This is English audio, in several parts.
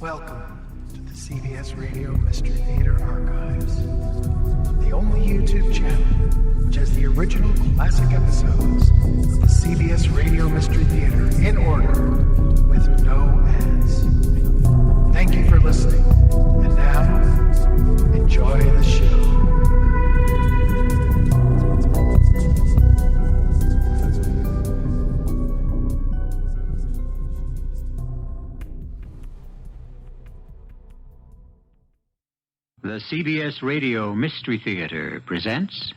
Welcome to the CBS Radio Mystery Theater Archives, the only YouTube channel which has the original classic episodes of the CBS Radio Mystery Theater in order with no ads. Thank you for listening, and now, enjoy the show. The CBS Radio Mystery Theater presents...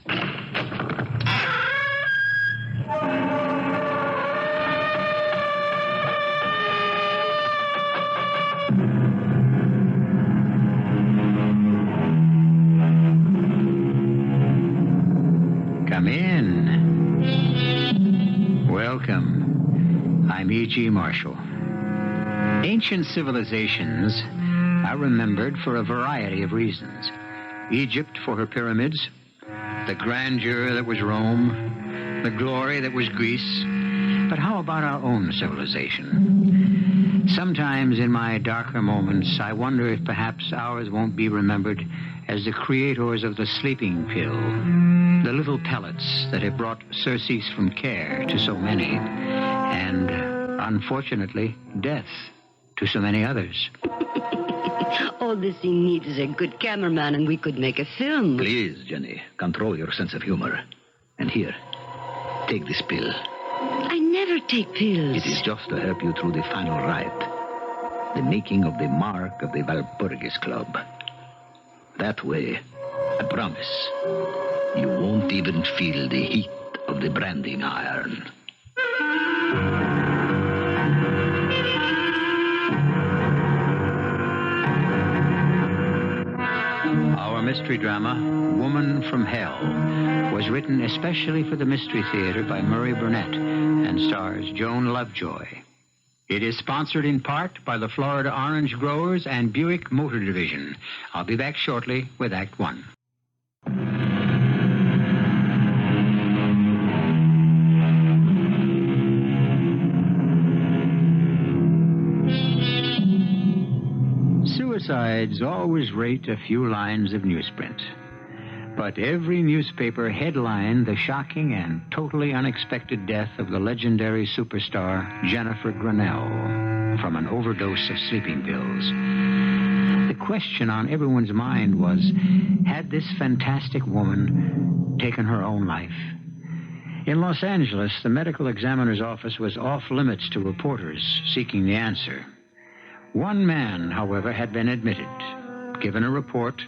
Come in. Welcome. I'm E.G. Marshall. Ancient civilizations are remembered for a variety of reasons. Egypt for her pyramids, the grandeur that was Rome, the glory that was Greece. But how about our own civilization? Sometimes in my darker moments, I wonder if perhaps ours won't be remembered as the creators of the sleeping pill, the little pellets that have brought surcease from care to so many, and, unfortunately, death to so many others. All this he needs is a good cameraman, and we could make a film. Please, Jenny, control your sense of humor. And here, take this pill. I never take pills. It is just to help you through the final rite. The making of the mark of the Walpurgis Club. That way, I promise, you won't even feel the heat of the branding iron. Our mystery drama, Woman from Hell, was written especially for the Mystery Theater by Murray Burnett and stars Joan Lovejoy. It is sponsored in part by the Florida Orange Growers and Buick Motor Division. I'll be back shortly with Act One. Suicides always rate a few lines of newsprint. But every newspaper headlined the shocking and totally unexpected death of the legendary superstar Jennifer Grinnell from an overdose of sleeping pills. The question on everyone's mind was, had this fantastic woman taken her own life? In Los Angeles, the medical examiner's office was off limits to reporters seeking the answer. One man, however, had been admitted, given a report,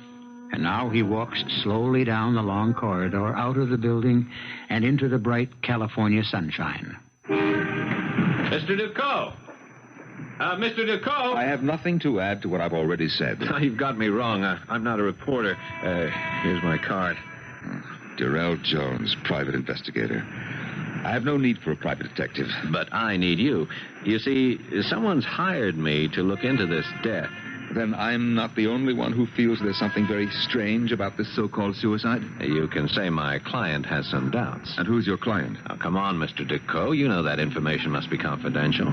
and now he walks slowly down the long corridor, out of the building, and into the bright California sunshine. Mr. Ducot! Mr. Ducot! I have nothing to add to what I've already said. Oh, you've got me wrong. I'm not a reporter. Here's my card. Darrell Jones, private investigator. I have no need for a private detective. But I need you. You see, someone's hired me to look into this death. Then I'm not the only one who feels there's something very strange about this so-called suicide? You can say my client has some doubts. And who's your client? Now, come on, Mr. Ducot. You know that information must be confidential.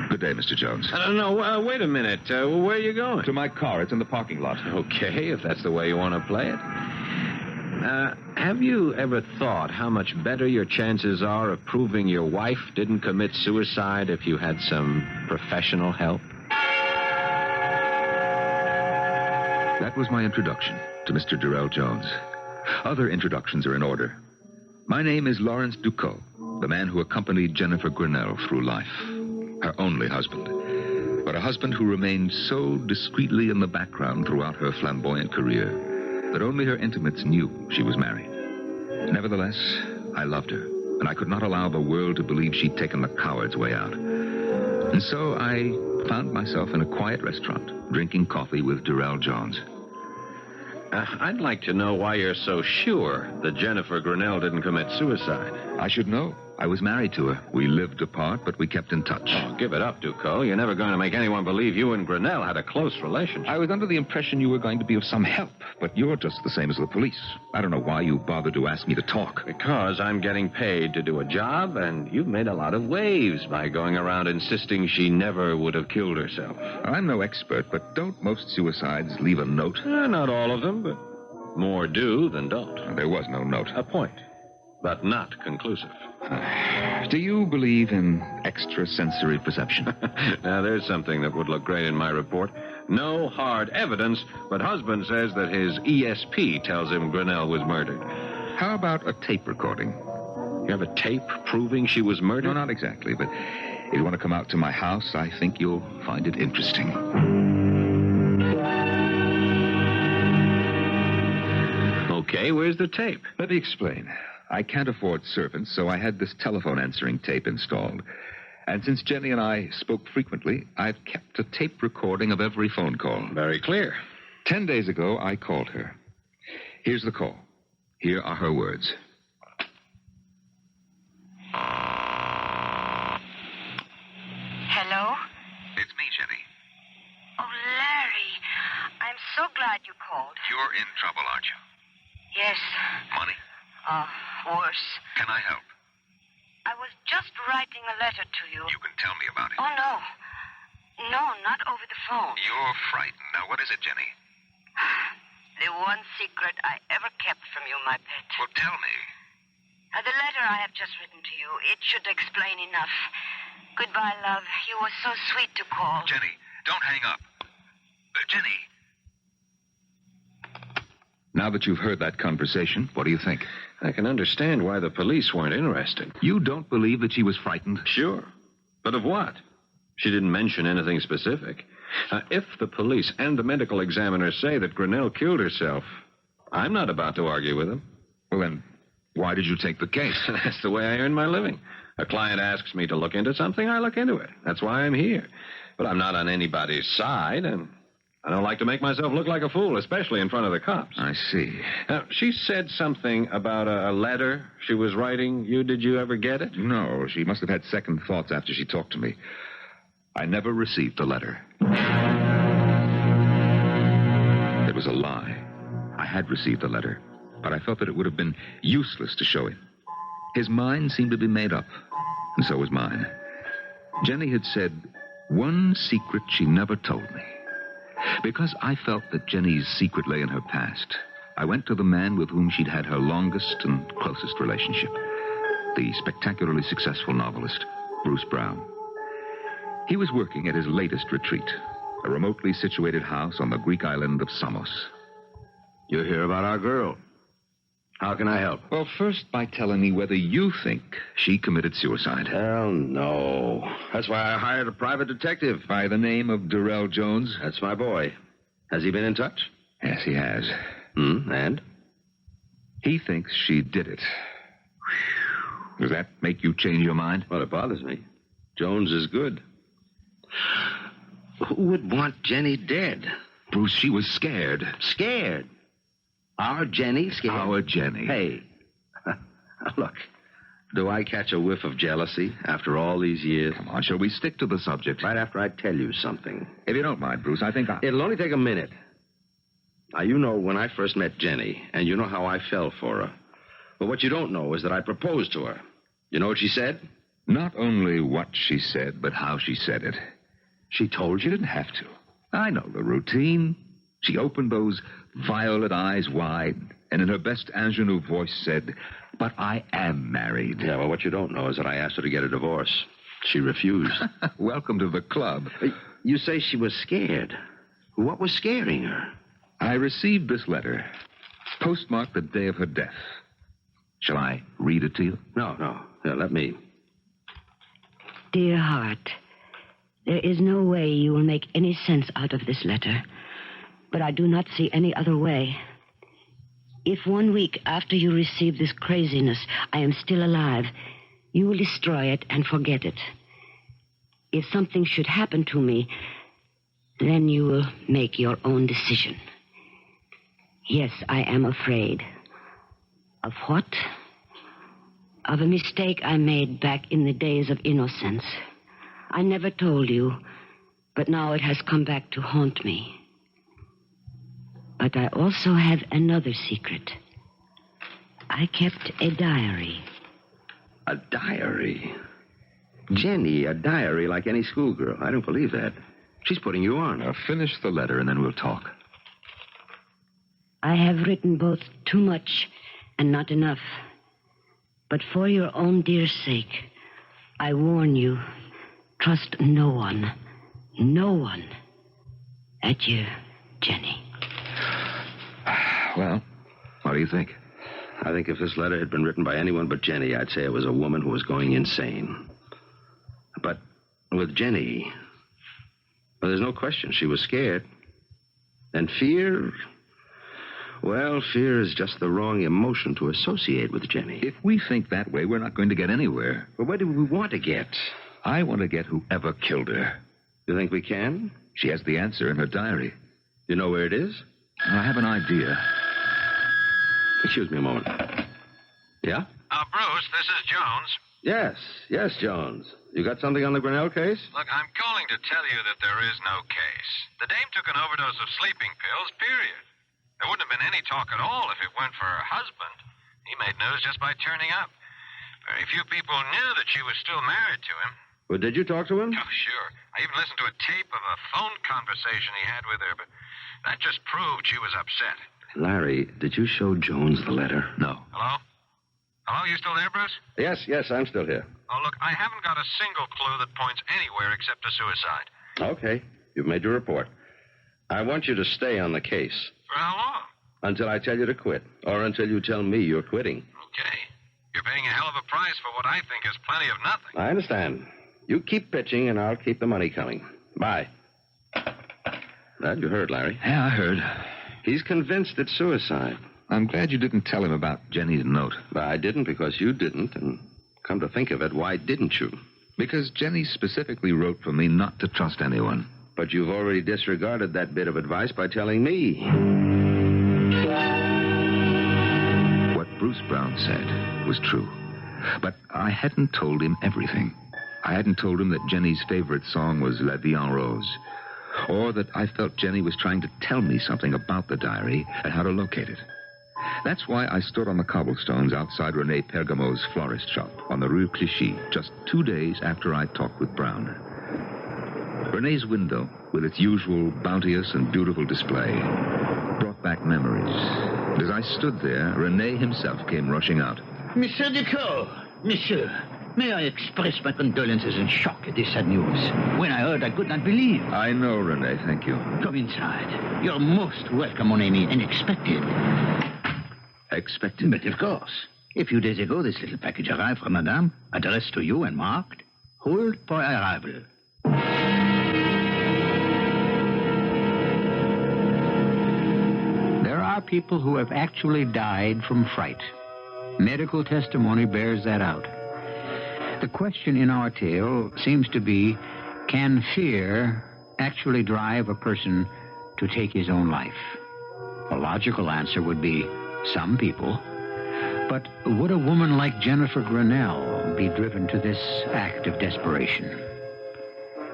Good day, Mr. Jones. No, wait a minute. Where are you going? To my car. It's in the parking lot. Okay, if that's the way you want to play it. Have you ever thought how much better your chances are of proving your wife didn't commit suicide if you had some professional help? That was my introduction to Mr. Darrell Jones. Other introductions are in order. My name is Lawrence Ducot, the man who accompanied Jennifer Grinnell through life. Her only husband. But a husband who remained so discreetly in the background throughout her flamboyant career that only her intimates knew she was married. Nevertheless, I loved her, and I could not allow the world to believe she'd taken the coward's way out. And so I found myself in a quiet restaurant, drinking coffee with Darrell Jones. I'd like to know why you're so sure that Jennifer Grinnell didn't commit suicide. I should know. I was married to her. We lived apart, but we kept in touch. Oh, give it up, Ducot. You're never going to make anyone believe you and Grinnell had a close relationship. I was under the impression you were going to be of some help, but you're just the same as the police. I don't know why you bothered to ask me to talk. Because I'm getting paid to do a job, and you've made a lot of waves by going around insisting she never would have killed herself. I'm no expert, but don't most suicides leave a note? Not all of them, but more do than don't. There was no note. A point, but not conclusive. Do you believe in extrasensory perception? Now, there's something that would look great in my report. No hard evidence, but husband says that his ESP tells him Grinnell was murdered. How about a tape recording? You have a tape proving she was murdered? No, not exactly, but if you want to come out to my house, I think you'll find it interesting. Okay, where's the tape? Let me explain. I can't afford servants, so I had this telephone answering tape installed. And since Jenny and I spoke frequently, I've kept a tape recording of every phone call. Very clear. 10 days ago, I called her. Here's the call. Here are her words. Hello? It's me, Jenny. Oh, Larry. I'm so glad you called. You're in trouble, aren't you? Yes. Money? Worse. Can I help? I was just writing a letter to you. You can tell me about it. Oh, no. No, not over the phone. You're frightened. Now, what is it, Jenny? The one secret I ever kept from you, my pet. Well, tell me. The letter I have just written to you, it should explain enough. Goodbye, love. You were so sweet to call. Jenny, don't hang up. Jenny. Now that you've heard that conversation, what do you think? I can understand why the police weren't interested. You don't believe that she was frightened? Sure. But of what? She didn't mention anything specific. If the police and the medical examiner say that Grinnell killed herself, I'm not about to argue with them. Well, then, why did you take the case? That's the way I earn my living. A client asks me to look into something, I look into it. That's why I'm here. But I'm not on anybody's side, and I don't like to make myself look like a fool, especially in front of the cops. I see. Now, she said something about a letter she was writing. Did you ever get it? No, she must have had second thoughts after she talked to me. I never received the letter. It was a lie. I had received the letter, but I felt that it would have been useless to show him. His mind seemed to be made up, and so was mine. Jenny had said one secret she never told me. Because I felt that Jenny's secret lay in her past, I went to the man with whom she'd had her longest and closest relationship, the spectacularly successful novelist, Bruce Brown. He was working at his latest retreat, a remotely situated house on the Greek island of Samos. You hear about our girl. How can I help? Well, first by telling me whether you think she committed suicide. Hell no. That's why I hired a private detective. By the name of Darrell Jones? That's my boy. Has he been in touch? Yes, he has. And? He thinks she did it. Does that make you change your mind? Well, it bothers me. Jones is good. Who would want Jenny dead? Bruce, she was scared. Scared? Our Jenny scared? Our Jenny. Hey, look, do I catch a whiff of jealousy after all these years? Come on, shall we stick to the subject? Right after I tell you something. If you don't mind, Bruce, I think It'll only take a minute. Now, you know when I first met Jenny, and you know how I fell for her. But what you don't know is that I proposed to her. You know what she said? Not only what she said, but how she said it. She told She you? didn't have to. I know the routine. She opened those violet eyes wide, and in her best ingenue voice said, "But I am married." Yeah, well, what you don't know is that I asked her to get a divorce. She refused. Welcome to the club. You say she was scared. What was scaring her? I received this letter, postmarked the day of her death. Shall I read it to you? No. Here, let me. Dear heart, there is no way you will make any sense out of this letter, but I do not see any other way. If 1 week after you receive this craziness, I am still alive, you will destroy it and forget it. If something should happen to me, then you will make your own decision. Yes, I am afraid. Of what? of a mistake I made back in the days of innocence. I never told you, but now it has come back to haunt me. But I also have another secret. I kept a diary. A diary? Jenny, a diary like any schoolgirl. I don't believe that. She's putting you on. Now, finish the letter and then we'll talk. I have written both too much and not enough. But for your own dear sake, I warn you, trust no one. No one. Adieu, Jenny. Well, what do you think? I think if this letter had been written by anyone but Jenny, I'd say it was a woman who was going insane. But with Jenny, well, there's no question she was scared. And fear, well, fear is just the wrong emotion to associate with Jenny. If we think that way, we're not going to get anywhere. But where do we want to get? I want to get whoever killed her. You think we can? She has the answer in her diary. You know where it is? I have an idea. Excuse me a moment. Yeah? Bruce, this is Jones. Yes, Jones. You got something on the Grinnell case? Look, I'm calling to tell you that there is no case. The dame took an overdose of sleeping pills, period. There wouldn't have been any talk at all if it weren't for her husband. He made news just by turning up. Very few people knew that she was still married to him. Well, did you talk to him? Oh, sure. I even listened to a tape of a phone conversation he had with her, but that just proved she was upset. Larry, did you show Jones the letter? No. Hello? Hello, you still there, Bruce? Yes, I'm still here. Oh, look, I haven't got a single clue that points anywhere except to suicide. Okay, you've made your report. I want you to stay on the case. For how long? Until I tell you to quit, or until you tell me you're quitting. Okay. You're paying a hell of a price for what I think is plenty of nothing. I understand. You keep pitching, and I'll keep the money coming. Bye. That you heard, Larry. Yeah, I heard. He's convinced it's suicide. I'm glad you didn't tell him about Jenny's note. But I didn't because you didn't, and come to think of it, why didn't you? Because Jenny specifically wrote for me not to trust anyone. But you've already disregarded that bit of advice by telling me. What Bruce Brown said was true. But I hadn't told him everything. I hadn't told him that Jenny's favorite song was La Vie en Rose, or that I felt Jenny was trying to tell me something about the diary and how to locate it. That's why I stood on the cobblestones outside Rene Pergamo's florist shop on the Rue Clichy just 2 days after I talked with Brown. Rene's window, with its usual bounteous and beautiful display, brought back memories. And as I stood there, Rene himself came rushing out. Monsieur Duclos, monsieur, may I express my condolences and shock at this sad news. When I heard, I could not believe. I know, Rene, thank you. Come inside. You're most welcome, mon ami, and expected. Expected? But of course. A few days ago, this little package arrived from Madame, addressed to you and marked, hold for arrival. There are people who have actually died from fright. Medical testimony bears that out. The question in our tale seems to be, can fear actually drive a person to take his own life? A logical answer would be some people. But would a woman like Jennifer Grinnell be driven to this act of desperation?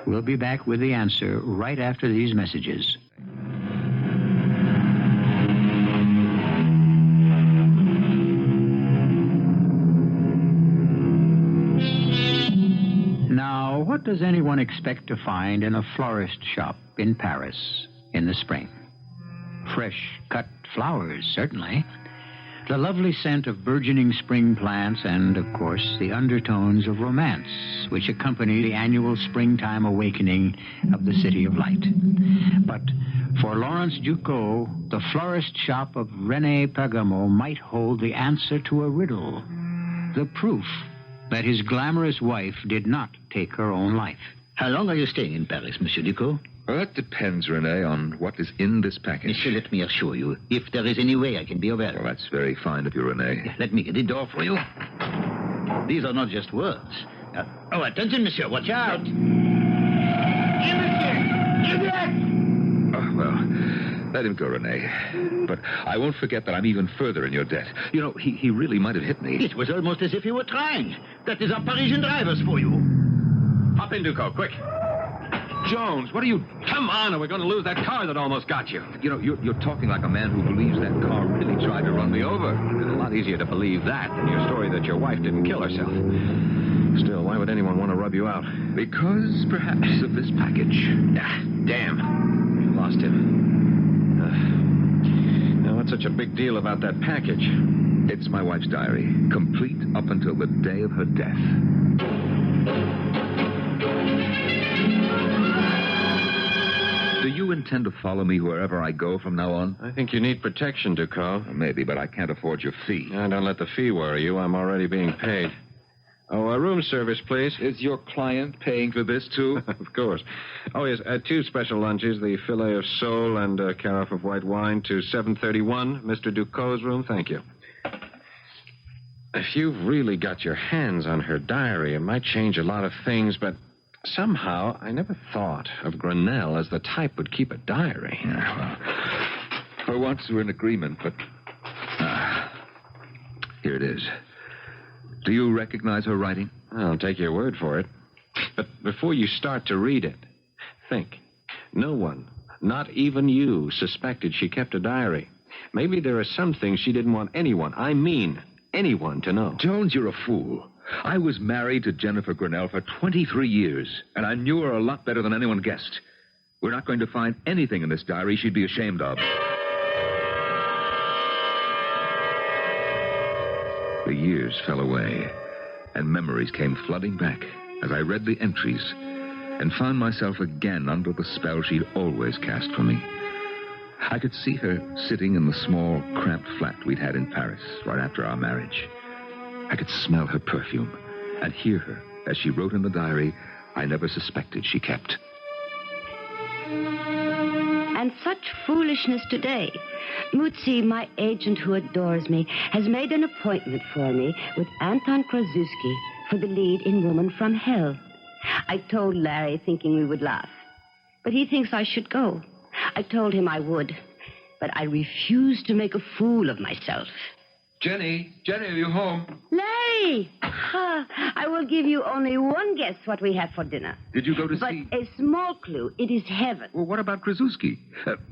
We'll be back with the answer right after these messages. Now, what does anyone expect to find in a florist shop in Paris in the spring? Fresh cut flowers, certainly. The lovely scent of burgeoning spring plants and, of course, the undertones of romance which accompany the annual springtime awakening of the City of Light. But for Laurence Duclos, the florist shop of Rene Pergamo might hold the answer to a riddle, the proof that his glamorous wife did not take her own life. How long are you staying in Paris, Monsieur Duclos? Well, that depends, Rene, on what is in this package. Monsieur, let me assure you, if there is any way I can be of help. Well, that's very kind of you, Rene. Let me get the door for you. These are not just words. Attention, monsieur, watch out. Oh, well, Let him go, Renee. But I won't forget that I'm even further in your debt. You know, he really might have hit me. It was almost as if he were trying. That is our Parisian drivers for you. Hop in, Duco, quick. Jones, what are you... Come on, or we're going to lose that car that almost got you. You know, you're talking like a man who believes that car really tried to run me over. It's a lot easier to believe that than your story that your wife didn't kill herself. Still, why would anyone want to rub you out? Because, perhaps, of this package. Ah, damn. Lost him. Now, what's such a big deal about that package? It's my wife's diary, complete up until the day of her death. Do you intend to follow me wherever I go from now on? I think you need protection, Ducot. Well, maybe, but I can't afford your fee. Don't let the fee worry you. I'm already being paid. Oh, room service, please. Is your client paying for this, too? Of course. Oh, yes, 2 special lunches, the filet of sole and a carafe of white wine to 731, Mr. Ducot's room. Thank you. If you've really got your hands on her diary, it might change a lot of things, but somehow I never thought of Grinnell as the type would keep a diary. Yeah, well, for once we're in agreement, but... here it is. Do you recognize her writing? I'll take your word for it. But before you start to read it, think. No one, not even you, suspected she kept a diary. Maybe there are some things she didn't want anyone, I mean anyone, to know. Jones, you're a fool. I was married to Jennifer Grinnell for 23 years, and I knew her a lot better than anyone guessed. We're not going to find anything in this diary she'd be ashamed of. The years fell away, and memories came flooding back as I read the entries and found myself again under the spell she'd always cast for me. I could see her sitting in the small, cramped flat we'd had in Paris right after our marriage. I could smell her perfume and hear her as she wrote in the diary I never suspected she kept. And such foolishness today. Mutsi, my agent who adores me, has made an appointment for me with Anton Krasuski for the lead in Woman from Hell. I told Larry thinking we would laugh, but he thinks I should go. I told him I would, but I refused to make a fool of myself. Jenny, are you home? Larry! I will give you only one guess what we have for dinner. Did you go to see... But a small clue. It is heaven. Well, what about Krasuski?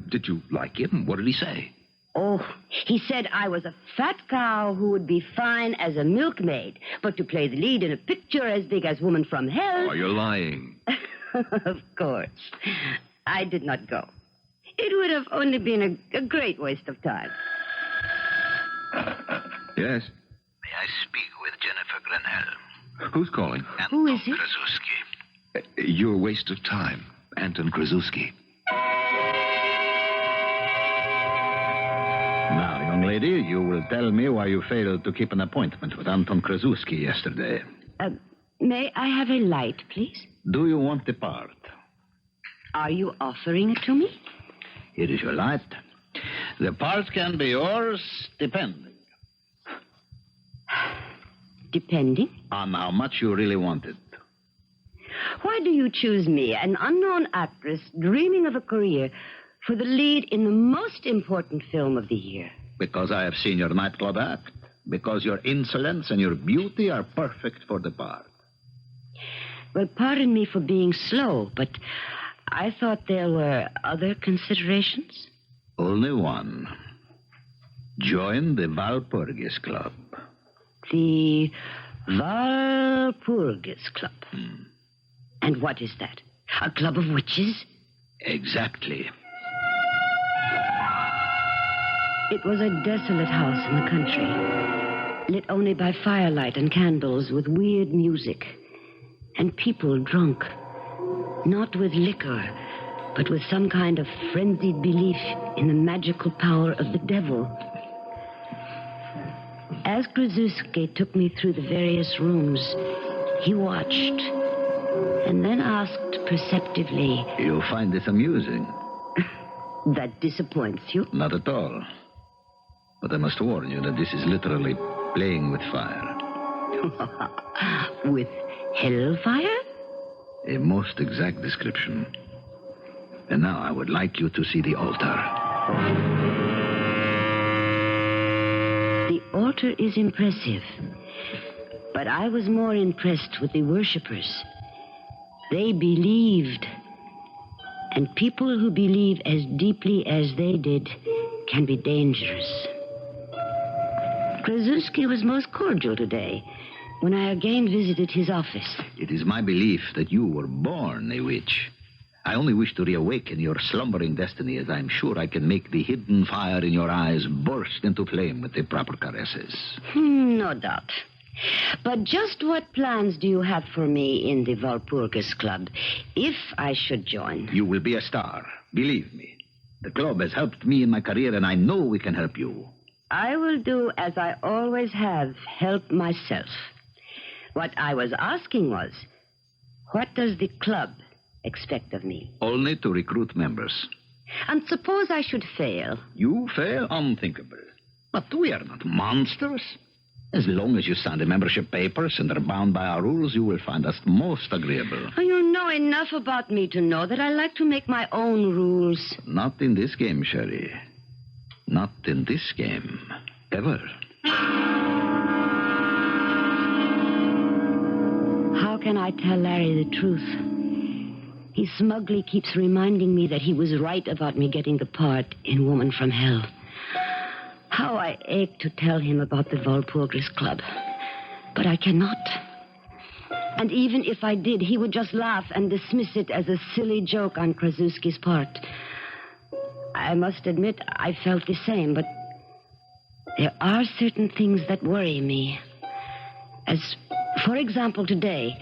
Did you like him? What did he say? Oh, he said I was a fat cow who would be fine as a milkmaid, but to play the lead in a picture as big as Woman from Hell... Oh, you're lying. Of course. I did not go. It would have only been a great waste of time. Yes? May I speak with Jennifer Grinnell? Who's calling? Who is it? Krasuski. Your waste of time, Anton Krasuski. Now, young lady, you will tell me why you failed to keep an appointment with Anton Krasuski yesterday. May I have a light, please? Do you want the part? Are you offering it to me? Here is your light. The part can be yours, depending. Depending? On how much you really want it. Why do you choose me, an unknown actress dreaming of a career, for the lead in the most important film of the year? Because I have seen your nightclub act. Because your insolence and your beauty are perfect for the part. Well, pardon me for being slow, but I thought there were other considerations. Only one. Join the Walpurgis Club. The Walpurgis Club. And what is that? A club of witches? Exactly. It was a desolate house in the country, lit only by firelight and candles with weird music, and people drunk, not with liquor, but with some kind of frenzied belief in the magical power of the devil. As Krasuski took me through the various rooms, he watched, and then asked perceptively, You find this amusing? That disappoints you? Not at all. But I must warn you that this is literally playing with fire. With hellfire? A most exact description. And now I would like you to see the altar. The altar is impressive, but I was more impressed with the worshippers. They believed, and people who believe as deeply as they did can be dangerous. Krasuski was most cordial today when I again visited his office. It is my belief that you were born a witch. I only wish to reawaken your slumbering destiny, as I'm sure I can make the hidden fire in your eyes burst into flame with the proper caresses. No doubt. But just what plans do you have for me in the Walpurgis Club, if I should join? You will be a star, believe me. The club has helped me in my career, and I know we can help you. I will do as I always have, help myself. What I was asking was, what does the club expect of me? Only to recruit members. And suppose I should fail? You fail? Unthinkable. But we are not monsters. As long as you sign the membership papers and are bound by our rules, you will find us most agreeable. You know enough about me to know that I like to make my own rules. Not in this game, Sherry. Not in this game. Ever. How can I tell Larry the truth? He smugly keeps reminding me that he was right about me getting the part in Woman from Hell. How I ache to tell him about the Walpurgis Club. But I cannot. And even if I did, he would just laugh and dismiss it as a silly joke on Krasuski's part. I must admit I felt the same, but there are certain things that worry me. As, for example, today,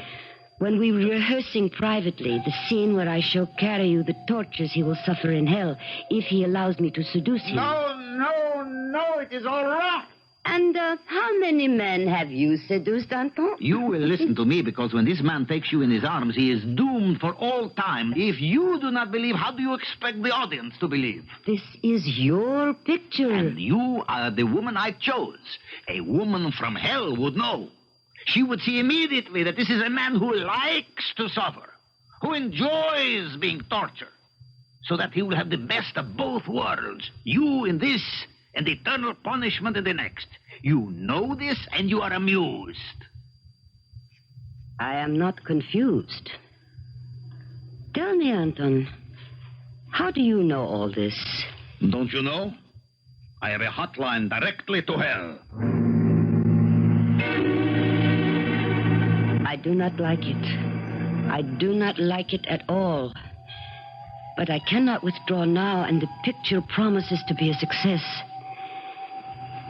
when we were rehearsing privately the scene where I show Karyu the tortures he will suffer in hell if he allows me to seduce him. No, it is all right. And how many men have you seduced, Anton? You will listen to me, because when this man takes you in his arms, he is doomed for all time. If you do not believe, how do you expect the audience to believe? This is your picture. And you are the woman I chose. A woman from hell would know. She would see immediately that this is a man who likes to suffer, who enjoys being tortured, so that he will have the best of both worlds. You in this, and eternal punishment in the next. You know this, and you are amused. I am not confused. Tell me, Anton, how do you know all this? Don't you know? I have a hotline directly to hell. I do not like it. I do not like it at all. But I cannot withdraw now, and the picture promises to be a success.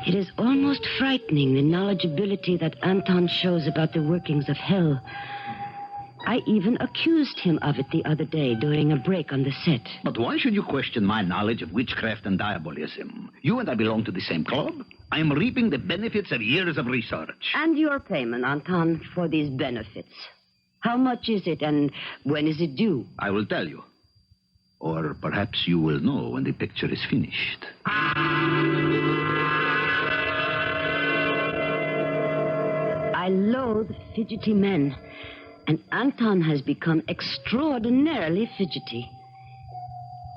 It is almost frightening, the knowledgeability that Anton shows about the workings of hell. I even accused him of it the other day during a break on the set. But why should you question my knowledge of witchcraft and diabolism? You and I belong to the same club. I am reaping the benefits of years of research. And your payment, Anton, for these benefits. How much is it, and when is it due? I will tell you. Or perhaps you will know when the picture is finished. I loathe fidgety men, and Anton has become extraordinarily fidgety.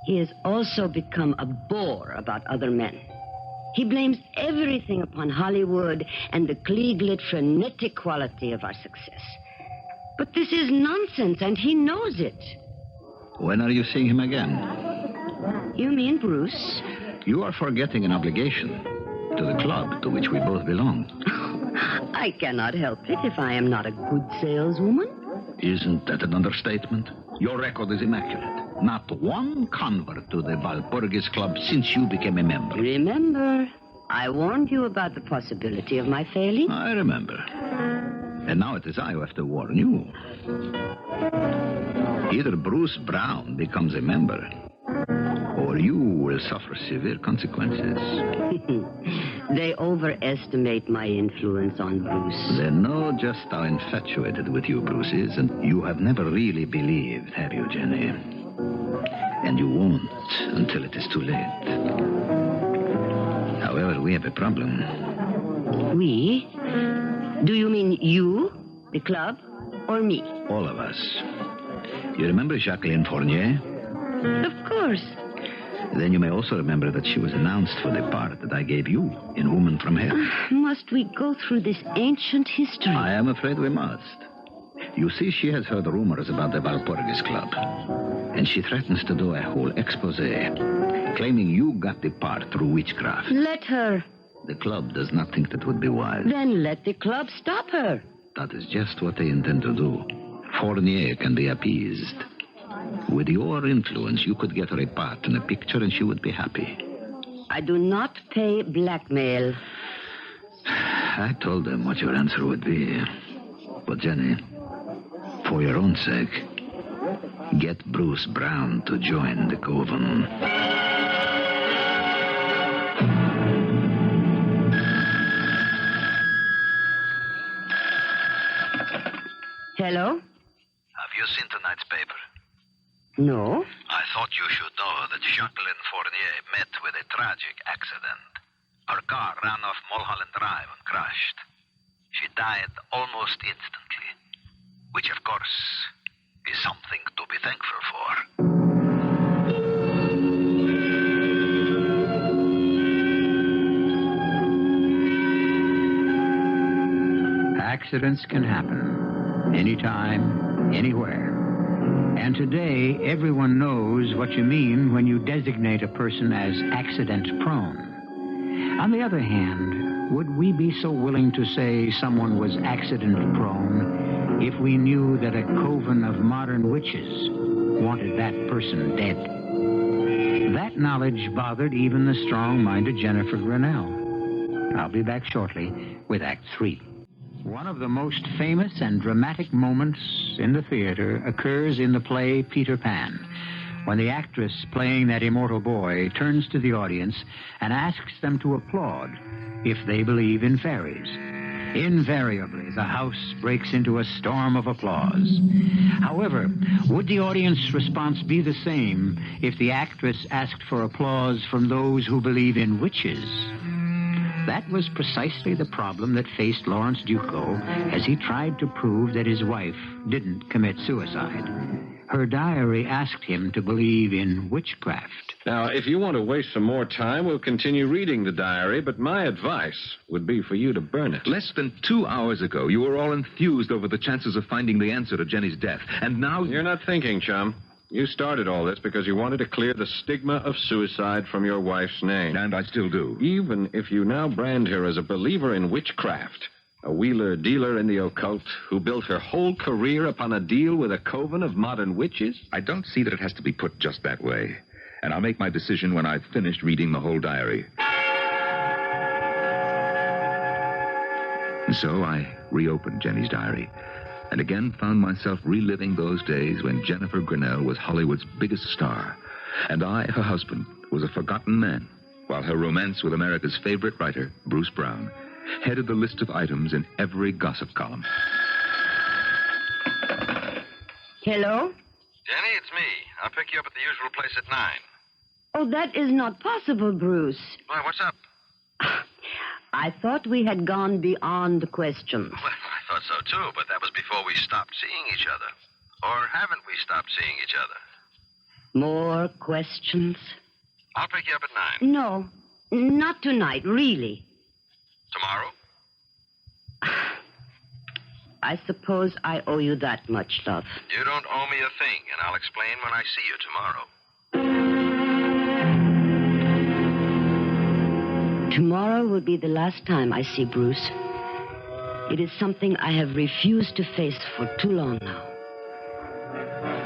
He has also become a bore about other men. He blames everything upon Hollywood and the Klieglit frenetic quality of our success. But this is nonsense, and he knows it. When are you seeing him again? You mean Bruce? You are forgetting an obligation to the club to which we both belong. I cannot help it if I am not a good saleswoman. Isn't that an understatement? Your record is immaculate. Not one convert to the Walpurgis Club since you became a member. Remember, I warned you about the possibility of my failing. I remember. And now it is I who have to warn you. Either Bruce Brown becomes a member, or you will suffer severe consequences. They overestimate my influence on Bruce. They know just how infatuated with you Bruce is, and you have never really believed, have you, Jenny? And you won't until it is too late. However, we have a problem. We? Do you mean you, the club, or me? All of us. You remember Jacqueline Fournier? Of course. Then you may also remember that she was announced for the part that I gave you in Woman from Hell. Must we go through this ancient history? I am afraid we must. You see, she has heard rumors about the Valpurgis Club, and she threatens to do a whole expose, claiming you got the part through witchcraft. Let her. The club does not think that would be wise. Then let the club stop her. That is just what they intend to do. Fournier can be appeased. With your influence, you could get her a part in a picture and she would be happy. I do not pay blackmail. I told them what your answer would be. But, Jenny, for your own sake, get Bruce Brown to join the coven. Hello? Have you seen tonight's paper? No. I thought you should know that Jacqueline Fournier met with a tragic accident. Her car ran off Mulholland Drive and crashed. She died almost instantly, which, of course, is something to be thankful for. Accidents can happen anytime, anywhere. And today, everyone knows what you mean when you designate a person as accident-prone. On the other hand, would we be so willing to say someone was accident-prone if we knew that a coven of modern witches wanted that person dead? That knowledge bothered even the strong-minded Jennifer Grinnell. I'll be back shortly with Act 3. One of the most famous and dramatic moments in the theater occurs in the play Peter Pan, when the actress playing that immortal boy turns to the audience and asks them to applaud if they believe in fairies. Invariably, the house breaks into a storm of applause. However, would the audience response be the same if the actress asked for applause from those who believe in witches? That was precisely the problem that faced Lawrence Duclos as he tried to prove that his wife didn't commit suicide. Her diary asked him to believe in witchcraft. Now, if you want to waste some more time, we'll continue reading the diary, but my advice would be for you to burn it. Less than 2 hours ago, you were all enthused over the chances of finding the answer to Jenny's death. And now... You're not thinking, chum. You started all this because you wanted to clear the stigma of suicide from your wife's name. And I still do. Even if you now brand her as a believer in witchcraft, a wheeler-dealer in the occult who built her whole career upon a deal with a coven of modern witches? I don't see that it has to be put just that way. And I'll make my decision when I've finished reading the whole diary. And so I reopened Jenny's diary, and again found myself reliving those days when Jennifer Grinnell was Hollywood's biggest star, and I, her husband, was a forgotten man, while her romance with America's favorite writer, Bruce Brown, headed the list of items in every gossip column. Hello? Jenny, it's me. I'll pick you up at the usual place at 9. Oh, that is not possible, Bruce. Why, what's up? I thought we had gone beyond questions. Well, I thought so, too, but that was before we stopped seeing each other. Or haven't we stopped seeing each other? More questions? I'll pick you up at 9. No, not tonight, really. Tomorrow? I suppose I owe you that much, love. You don't owe me a thing, and I'll explain when I see you tomorrow. Tomorrow will be the last time I see Bruce. It is something I have refused to face for too long now.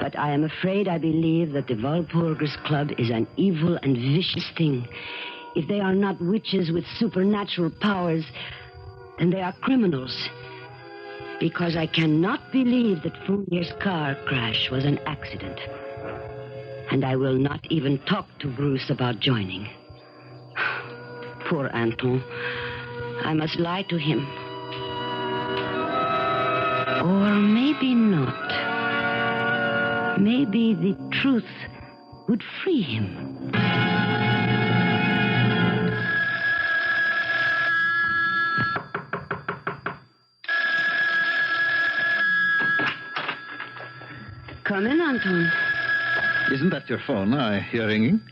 But I am afraid I believe that the Walpurgis Club is an evil and vicious thing. If they are not witches with supernatural powers, then they are criminals. Because I cannot believe that Fournier's car crash was an accident. And I will not even talk to Bruce about joining. Poor Anton. I must lie to him. Or maybe not. Maybe the truth would free him. Come in, Anton. Isn't that your phone I hear ringing?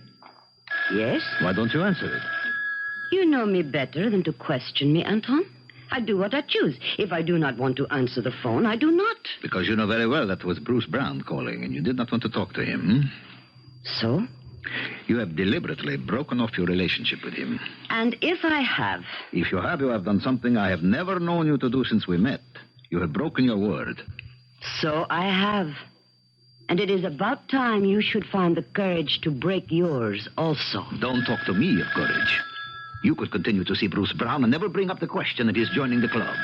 Yes? Why don't you answer it? You know me better than to question me, Anton. I do what I choose. If I do not want to answer the phone, I do not. Because you know very well that was Bruce Brown calling, and you did not want to talk to him. So? You have deliberately broken off your relationship with him. And if I have? If you have done something I have never known you to do since we met. You have broken your word. So I have. And it is about time you should find the courage to break yours also. Don't talk to me of courage. You could continue to see Bruce Brown and never bring up the question of his joining the club.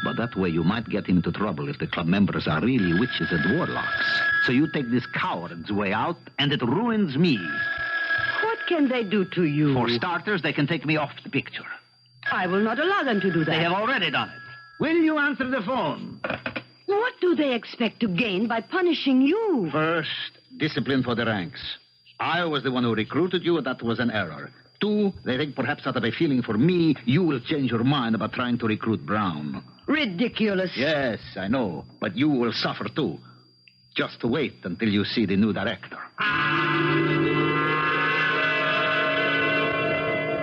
But that way you might get him into trouble if the club members are really witches and warlocks. So you take this coward's way out, and it ruins me. What can they do to you? For starters, they can take me off the picture. I will not allow them to do that. They have already done it. Will you answer the phone? What do they expect to gain by punishing you? First, discipline for the ranks. I was the one who recruited you, and that was an error. 2, they think perhaps out of a feeling for me, you will change your mind about trying to recruit Brown. Ridiculous. Yes, I know, but you will suffer too. Just wait until you see the new director.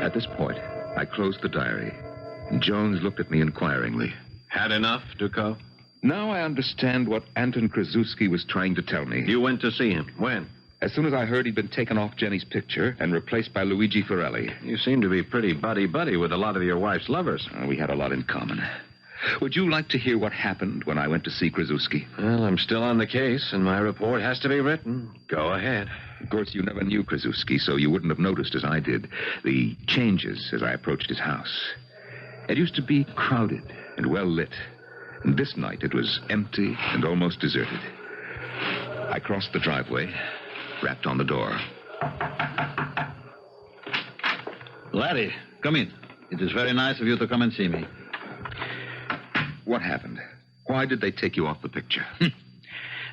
At this point, I closed the diary, and Jones looked at me inquiringly. Had enough, Ducot? Now I understand what Anton Krasuski was trying to tell me. You went to see him. When? As soon as I heard he'd been taken off Jenny's picture and replaced by Luigi Ferrelli. You seem to be pretty buddy-buddy with a lot of your wife's lovers. We had a lot in common. Would you like to hear what happened when I went to see Krasuski? Well, I'm still on the case, and my report has to be written. Go ahead. Of course, you never knew Krasuski, so you wouldn't have noticed, as I did, the changes as I approached his house. It used to be crowded and well lit, and this night it was empty and almost deserted. I crossed the driveway, rapped on the door. Larry, come in. It is very nice of you to come and see me. What happened? Why did they take you off the picture?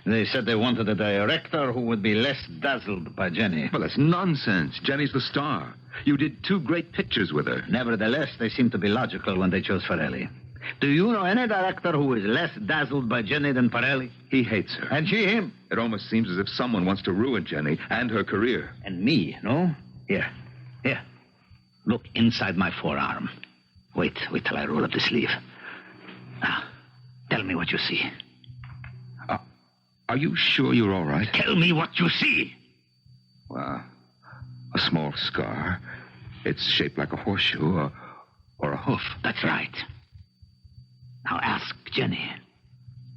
They said they wanted a director who would be less dazzled by Jenny. Well, that's nonsense. Jenny's the star. You did 2 great pictures with her. Nevertheless, they seemed to be logical when they chose Ferrelli. Do you know any director who is less dazzled by Jenny than Ferrelli? He hates her. And she him. It almost seems as if someone wants to ruin Jenny and her career. And me, no? Here. Look inside my forearm. Wait till I roll up the sleeve. Now, tell me what you see. Are you sure you're all right? Tell me what you see. Well, a small scar. It's shaped like a horseshoe or a hoof. That's right. Now ask Jenny.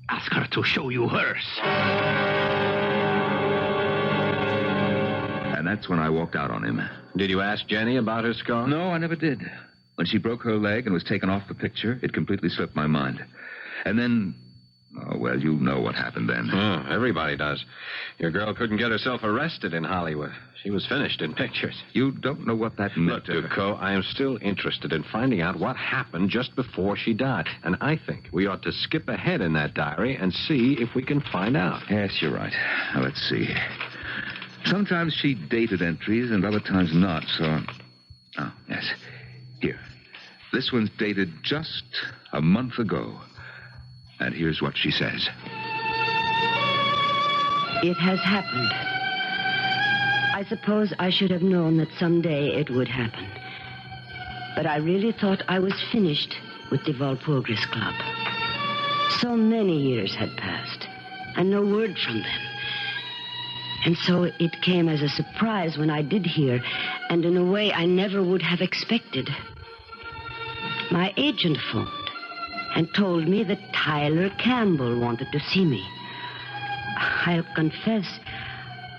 Ask her to show you hers. And that's when I walked out on him. Did you ask Jenny about her scar? No, I never did. When she broke her leg and was taken off the picture, it completely slipped my mind. And then... Oh, well, you know what happened then. Oh, everybody does. Your girl couldn't get herself arrested in Hollywood. She was finished in pictures. You don't know what that meant. Look, Ducot, I am still interested in finding out what happened just before she died. And I think we ought to skip ahead in that diary and see if we can find out. Yes, you're right. Now, let's see. Sometimes she dated entries and other times not, so... Oh, yes. Here. This one's dated just a month ago. And here's what she says. It has happened. I suppose I should have known that someday it would happen. But I really thought I was finished with the Walpurgis Club. So many years had passed, and no word from them. And so it came as a surprise when I did hear, and in a way I never would have expected. My agent phoned and told me that Tyler Campbell wanted to see me. I'll confess,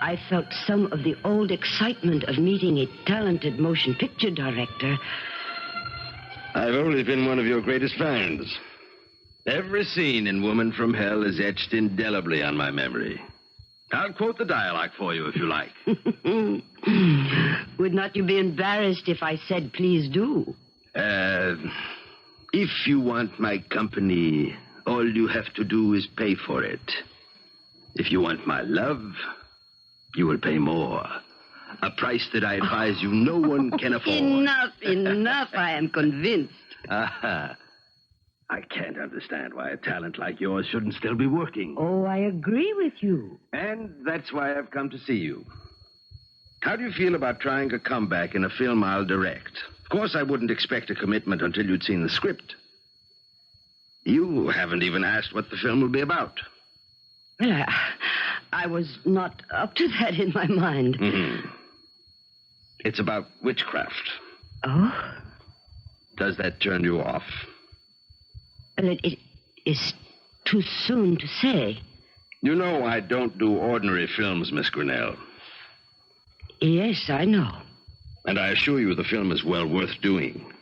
I felt some of the old excitement of meeting a talented motion picture director. I've always been one of your greatest fans. Every scene in Woman from Hell is etched indelibly on my memory. I'll quote the dialogue for you if you like. Would not you be embarrassed if I said, please do? If you want my company, all you have to do is pay for it. If you want my love, you will pay more. A price that I advise you no one can afford. Enough, I am convinced. I can't understand why a talent like yours shouldn't still be working. Oh, I agree with you. And that's why I've come to see you. How do you feel about trying a comeback in a film I'll direct? Of course, I wouldn't expect a commitment until you'd seen the script. You haven't even asked what the film will be about. Well, I was not up to that in my mind. Mm-hmm. It's about witchcraft. Oh? Does that turn you off? Well, it is too soon to say. You know I don't do ordinary films, Miss Grinnell. Yes, I know. And I assure you the film is well worth doing.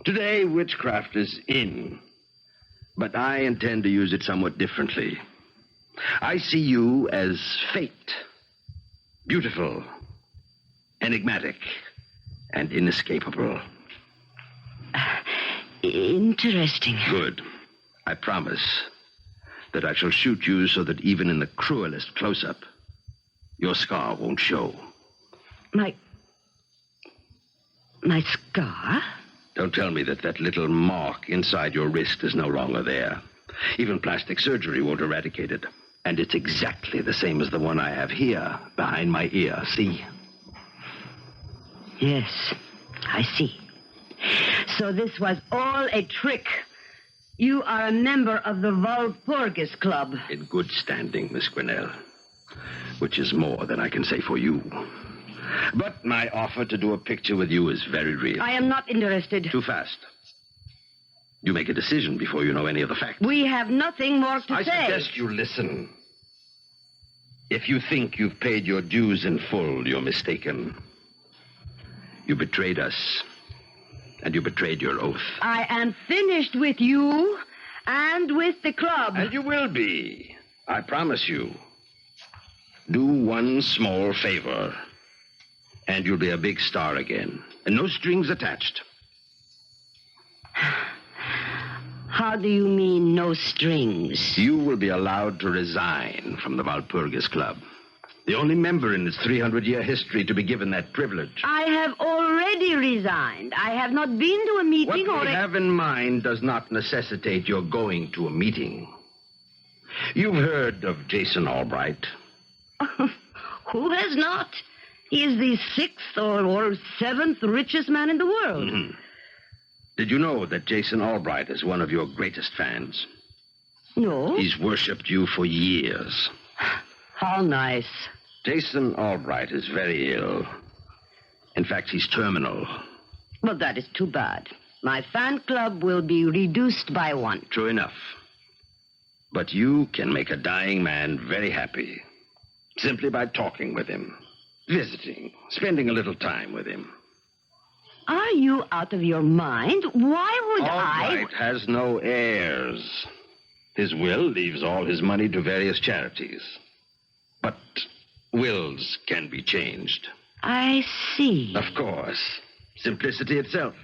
Today, witchcraft is in. But I intend to use it somewhat differently. I see you as fate. Beautiful, enigmatic, and inescapable. Interesting. Good. I promise that I shall shoot you so that even in the cruelest close-up, your scar won't show. My scar? Don't tell me that little mark inside your wrist is no longer there. Even plastic surgery won't eradicate it. And it's exactly the same as the one I have here, behind my ear. See? Yes, I see. So this was all a trick. You are a member of the Walpurgis Club. In good standing, Miss Grinnell. Which is more than I can say for you. But my offer to do a picture with you is very real. I am not interested. Too fast. You make a decision before you know any of the facts. We have nothing more to say. I suggest you listen. If you think you've paid your dues in full, you're mistaken. You betrayed us, and you betrayed your oath. I am finished with you and with the club. And you will be. I promise you. Do one small favor, and you'll be a big star again. And no strings attached. How do you mean, no strings? You will be allowed to resign from the Walpurgis Club. The only member in its 300-year history to be given that privilege. I have already resigned. I have not been to a meeting What we have in mind does not necessitate your going to a meeting. You've heard of Jason Albright. Who has not? He is the 6th or 7th richest man in the world. Mm-hmm. Did you know that Jason Albright is one of your greatest fans? No. He's worshipped you for years. How nice. Jason Albright is very ill. In fact, he's terminal. Well, that is too bad. My fan club will be reduced by 1. True enough. But you can make a dying man very happy. Simply by talking with him, visiting, spending a little time with him. Are you out of your mind? Why would Albright has no heirs. His will leaves all his money to various charities. But wills can be changed. I see. Of course. Simplicity itself.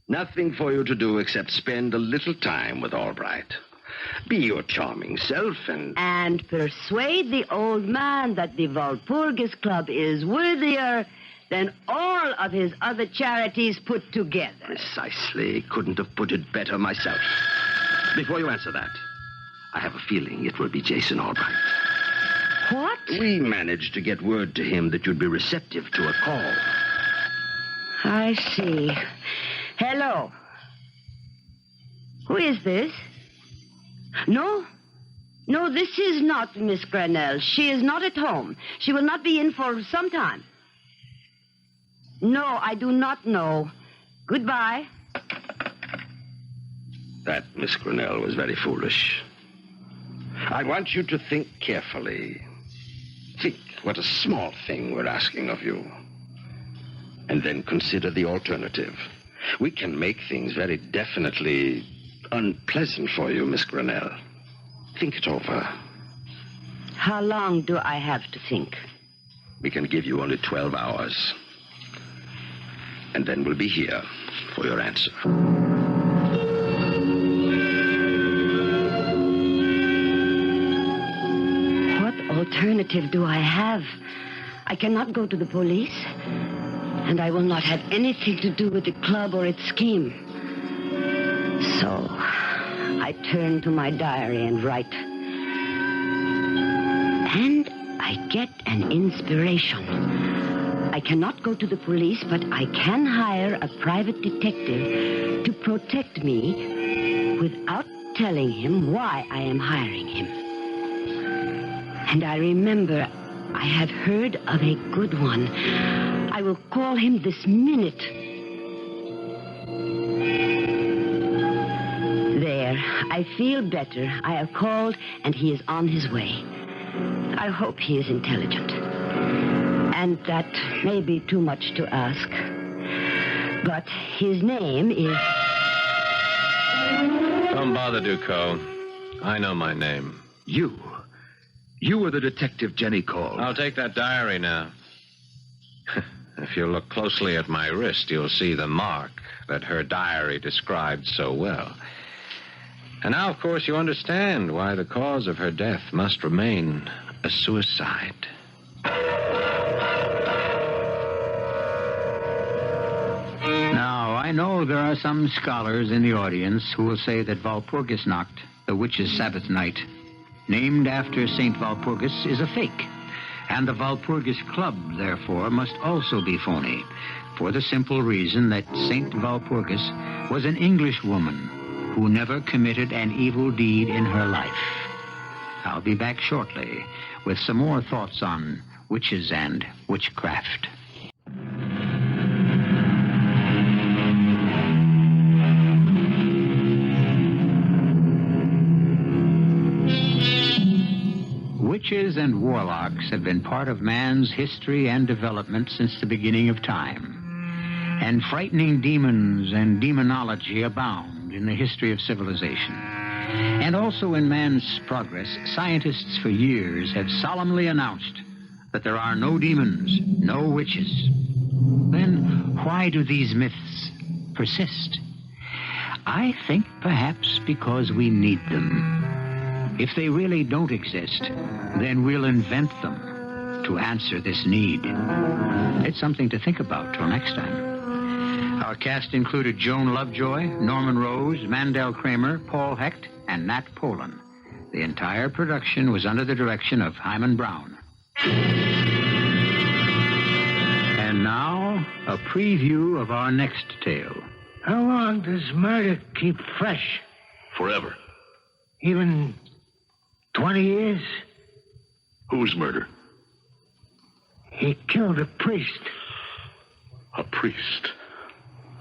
Nothing for you to do except spend a little time with Albright. Be your charming self and persuade the old man that the Walpurgis Club is worthier than all of his other charities put together. Precisely. Couldn't have put it better myself. Before you answer that, I have a feeling it will be Jason Albright. What? We managed to get word to him that you'd be receptive to a call. I see. Hello. Who is this? No, this is not Miss Grinnell. She is not at home. She will not be in for some time. No, I do not know. Goodbye. That, Miss Grinnell, was very foolish. I want you to think carefully. Think what a small thing we're asking of you. And then consider the alternative. We can make things very definitely unpleasant for you, Miss Grinnell. Think it over. How long do I have to think? We can give you only 12 hours. And then we'll be here for your answer. What alternative do I have? I cannot go to the police. And I will not have anything to do with the club or its scheme. So, I turn to my diary and write. And I I get an inspiration. I cannot go to the police, but I can hire a private detective to protect me without telling him why I am hiring him. And I remember I have heard of a good one. I will call him this minute. There, I feel better. I have called, and he is on his way. I hope he is intelligent. And that may be too much to ask. But his name is... Don't bother, Ducot. I know my name. You were the detective Jenny called. I'll take that diary now. If you look closely at my wrist, you'll see the mark that her diary described so well. And now, of course, you understand why the cause of her death must remain a suicide. Now, I know there are some scholars in the audience who will say that Walpurgisnacht, the witch's Sabbath night, named after St. Walpurgis, is a fake. And the Walpurgis Club, therefore, must also be phony, for the simple reason that St. Walpurgis was an English woman who never committed an evil deed in her life. I'll be back shortly with some more thoughts on witches and witchcraft. Witches and warlocks have been part of man's history and development since the beginning of time. And frightening demons and demonology abound in the history of civilization. And also in man's progress, scientists for years have solemnly announced that there are no demons, no witches. Then why do these myths persist? I think perhaps because we need them. If they really don't exist, then we'll invent them to answer this need. It's something to think about till next time. Our cast included Joan Lovejoy, Norman Rose, Mandel Kramer, Paul Hecht, and Nat Polen. The entire production was under the direction of Hyman Brown. And now, a preview of our next tale. How long does murder keep fresh? Forever. Even 20 years? Whose murder? He killed a priest. A priest?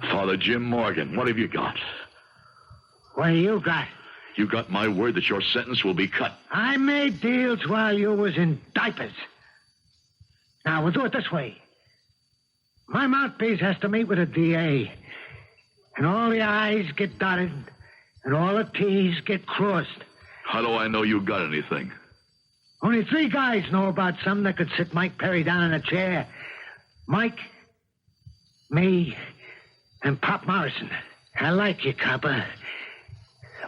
Father Jim Morgan, what have you got? What do you got? You got my word that your sentence will be cut. I made deals while you was in diapers. Now, we'll do it this way. My mouthpiece has to meet with a DA. And all the I's get dotted, and all the T's get crossed. How do I know you got anything? Only 3 guys know about something that could sit Mike Perry down in a chair. Mike, me, and Pop Morrison. I like you, copper.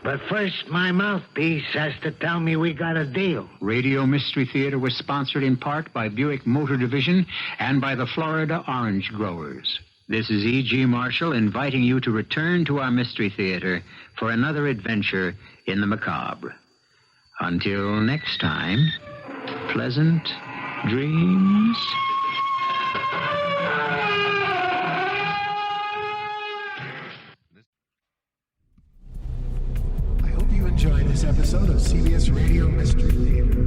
But first, my mouthpiece has to tell me we got a deal. Radio Mystery Theater was sponsored in part by Buick Motor Division and by the Florida Orange Growers. This is E.G. Marshall inviting you to return to our Mystery Theater for another adventure in the macabre. Until next time, pleasant dreams. I hope you enjoyed this episode of CBS Radio Mystery Theater.